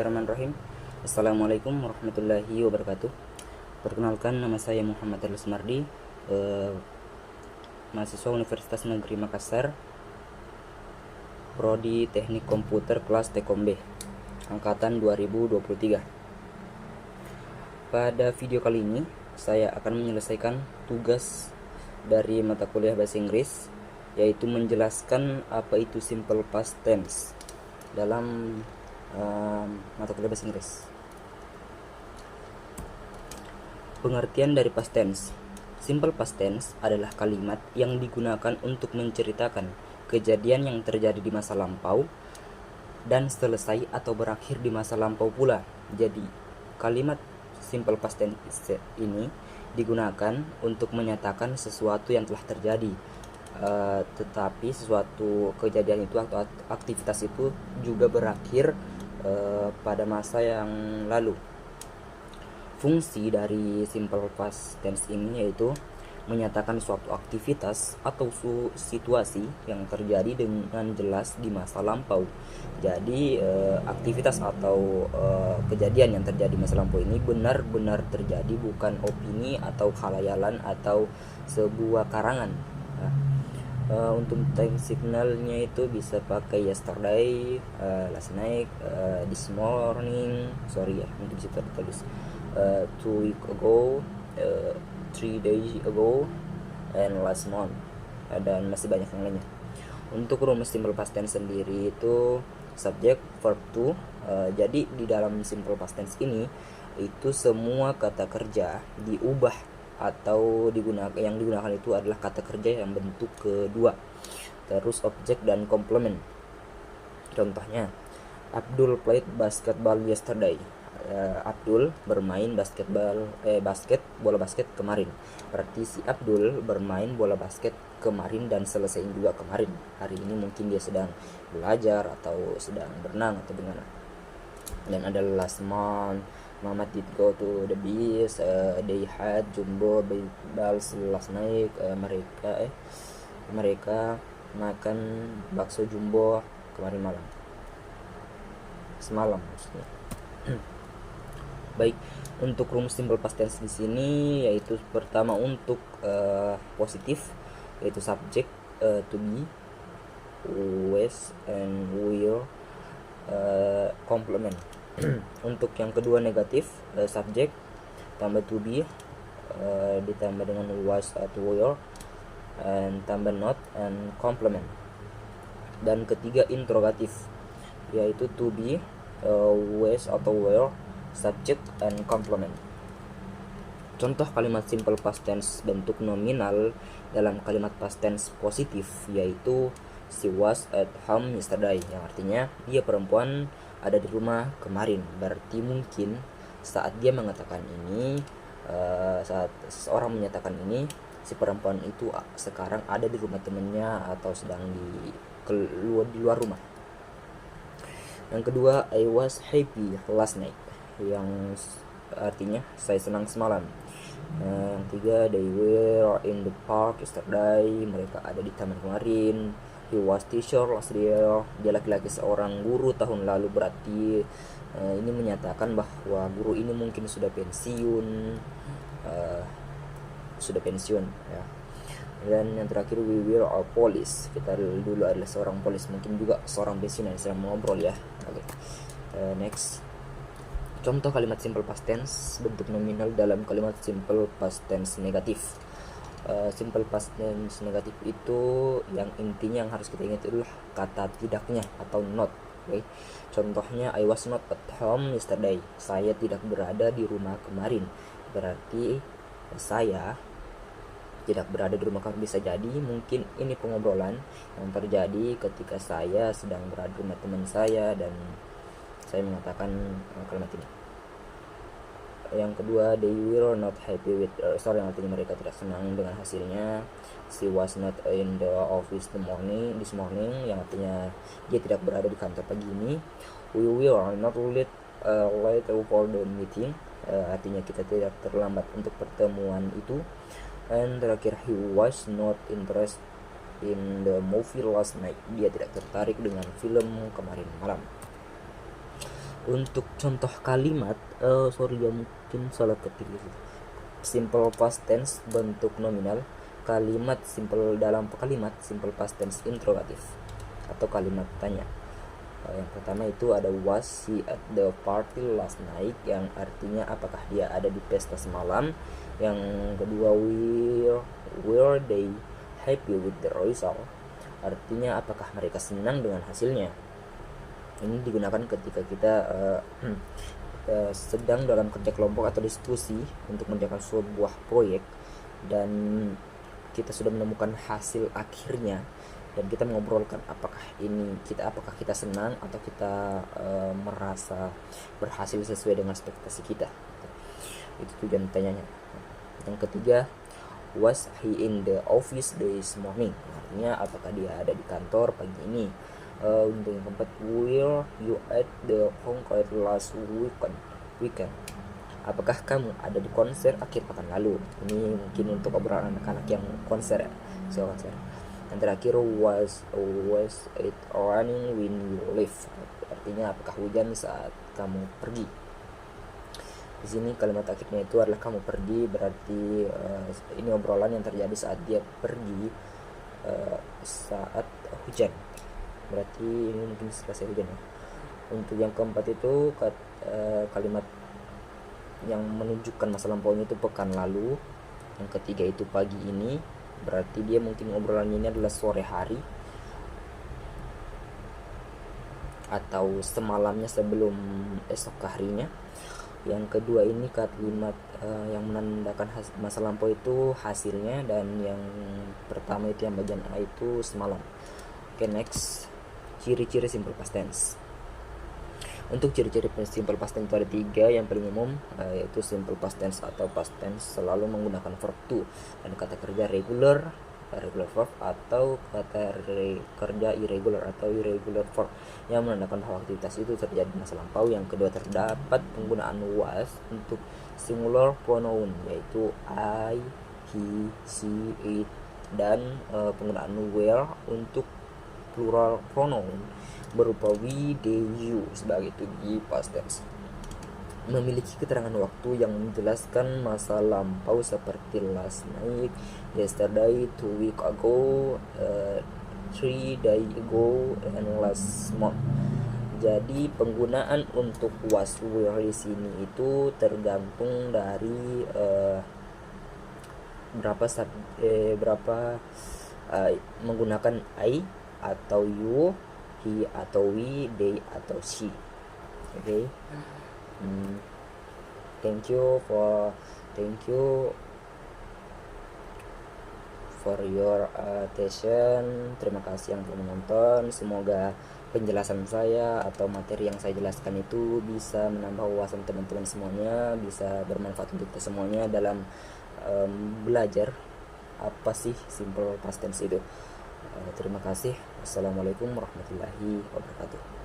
Bismillahirrahmanirrahim. Assalamualaikum warahmatullahi wabarakatuh. Perkenalkan, nama saya Muhammad Arlis Mardi, mahasiswa Universitas Negeri Makassar, Prodi Teknik Komputer kelas Tekom B, angkatan 2023. Pada video kali ini, saya akan menyelesaikan tugas dari mata kuliah bahasa Inggris, yaitu menjelaskan apa itu simple past tense dalam mata kuliah bahasa Inggris. Pengertian dari past tense. Simple past tense adalah kalimat yang digunakan untuk menceritakan kejadian yang terjadi di masa lampau dan selesai atau berakhir di masa lampau pula. Jadi, kalimat simple past tense ini digunakan untuk menyatakan sesuatu yang telah terjadi, tetapi sesuatu kejadian itu atau aktivitas itu juga berakhir pada masa yang lalu. Fungsi dari simple past tense ini yaitu menyatakan suatu aktivitas atau situasi yang terjadi dengan jelas di masa lampau. Jadi aktivitas atau kejadian yang terjadi di masa lampau ini benar-benar terjadi, bukan opini atau khalayalan atau sebuah karangan. Untuk time signalnya itu bisa pakai yesterday, last night, this morning, mungkin bisa tertulis 2 week ago, 3 days ago, and last month, dan masih banyak yang lainnya. Untuk rumus simple past tense sendiri itu subject, verb to. Jadi di dalam simple past tense ini itu semua kata kerja diubah atau yang digunakan itu adalah kata kerja yang bentuk kedua, terus objek dan komplement. Contohnya, Abdul played basketball yesterday. Abdul bermain bola basket kemarin. Berarti si Abdul bermain bola basket kemarin dan selesai juga kemarin. Hari ini mungkin dia sedang belajar atau sedang berenang atau bagaimana. Dan ada last month, Mama did go to the beach, they had jumbo balls last night. Mereka makan bakso jumbo kemarin semalam maksudnya. Baik, untuk rumus simple past tense di sini yaitu pertama untuk positif yaitu subject, to be, was and will, complement. Untuk yang kedua negatif, subject tambah to be, ditambah dengan was atau were, and tambah not and complement. Dan ketiga interrogatif yaitu to be, was atau were, subject and complement. Contoh kalimat simple past tense bentuk nominal dalam kalimat past tense positif yaitu she was at home yesterday, yang artinya dia perempuan ada di rumah kemarin. Berarti mungkin saat dia mengatakan ini, saat seseorang menyatakan ini, si perempuan itu sekarang ada di rumah temannya atau sedang di luar rumah. Yang kedua, I was happy last night, yang artinya saya senang semalam. Yang tiga, they were in the park yesterday, mereka ada di taman kemarin. He was teacher last year, dia laki-laki seorang guru tahun lalu. Berarti ini menyatakan bahwa guru ini mungkin sudah pensiun, ya. Dan yang terakhir, we were a police, kita dulu adalah seorang polis, mungkin juga seorang pensiun yang sedang mengobrol ya. Oke. Next, contoh kalimat simple past tense bentuk nominal dalam kalimat simple past tense negatif. Simple past tense negatif itu yang intinya yang harus kita ingat adalah kata tidaknya atau not. Okay? Contohnya, I was not at home yesterday, saya tidak berada di rumah kemarin. Berarti saya tidak berada di rumah kemarin. Bisa jadi mungkin ini pengobrolan yang terjadi ketika saya sedang berada di rumah teman saya dan saya mengatakan kalimat ini. Yang kedua, they were not happy with result, yang artinya mereka tidak senang dengan hasilnya. She was not in the office this morning, yang artinya dia tidak berada di kantor pagi ini. We were not late for the meeting, artinya kita tidak terlambat untuk pertemuan itu. And terakhir, he was not interested in the movie last night, dia tidak tertarik dengan film kemarin malam. Untuk contoh kalimat, sorry ya mungkin salah ketik gitu. Simple past tense bentuk nominal, kalimat simple dalam kalimat simple past tense interrogatif atau kalimat tanya. Yang pertama itu ada was he at the party last night, yang artinya apakah dia ada di pesta semalam. Yang kedua were they happy with the result, artinya apakah mereka senang dengan hasilnya. Ini digunakan ketika kita sedang dalam kerja kelompok atau diskusi untuk mengerjakan sebuah proyek dan kita sudah menemukan hasil akhirnya dan kita mengobrolkan apakah kita senang atau kita merasa berhasil sesuai dengan ekspektasi kita. Itu tujuan tanyanya. Yang ketiga, was he in the office this morning, artinya apakah dia ada di kantor pagi ini. Untuk yang keempat, were you at the concert last weekend, apakah kamu ada di konser akhir pekan lalu. Ini mungkin untuk obrolan anak-anak yang konser ya, konser. Yang terakhir, was it raining when you leave, artinya apakah hujan saat kamu pergi. Di sini kalimat akhirnya itu adalah kamu pergi, berarti ini obrolan yang terjadi saat dia pergi saat hujan, berarti ini mungkin selesai hujan ya. Untuk yang keempat itu kalimat yang menunjukkan masa lampaunya itu pekan lalu. Yang ketiga itu pagi ini, berarti dia mungkin obrolannya ini adalah sore hari atau semalamnya sebelum esok harinya. Yang kedua ini kalimat yang menandakan masa lampau itu hasilnya, dan yang pertama itu yang bagian A itu semalam. Oke, next, ciri-ciri simple past tense. Untuk ciri-ciri simple past tense itu ada 3. Yang paling umum yaitu simple past tense atau past tense selalu menggunakan verb to dan kata kerja regular verb atau kata kerja irregular atau irregular verb yang menandakan bahwa aktivitas itu terjadi masa lampau. Yang kedua, terdapat penggunaan was untuk singular pronoun yaitu I, he, she, it, dan penggunaan were untuk plural pronoun berupa we, they, you sebagai to be past tense. Memiliki keterangan waktu yang menjelaskan masa lampau seperti last night, yesterday, 2 weeks ago, 3 days ago, and last month. Jadi penggunaan untuk was were di sini itu tergantung dari menggunakan I atau you, he atau we, they atau she. Okay. Thank you for your attention. Terima kasih yang telah menonton. Semoga penjelasan saya atau materi yang saya jelaskan itu bisa menambah wawasan teman-teman semuanya, bisa bermanfaat untuk kita semuanya dalam belajar apa sih simple past tense itu. Terima kasih. Wassalamualaikum warahmatullahi wabarakatuh.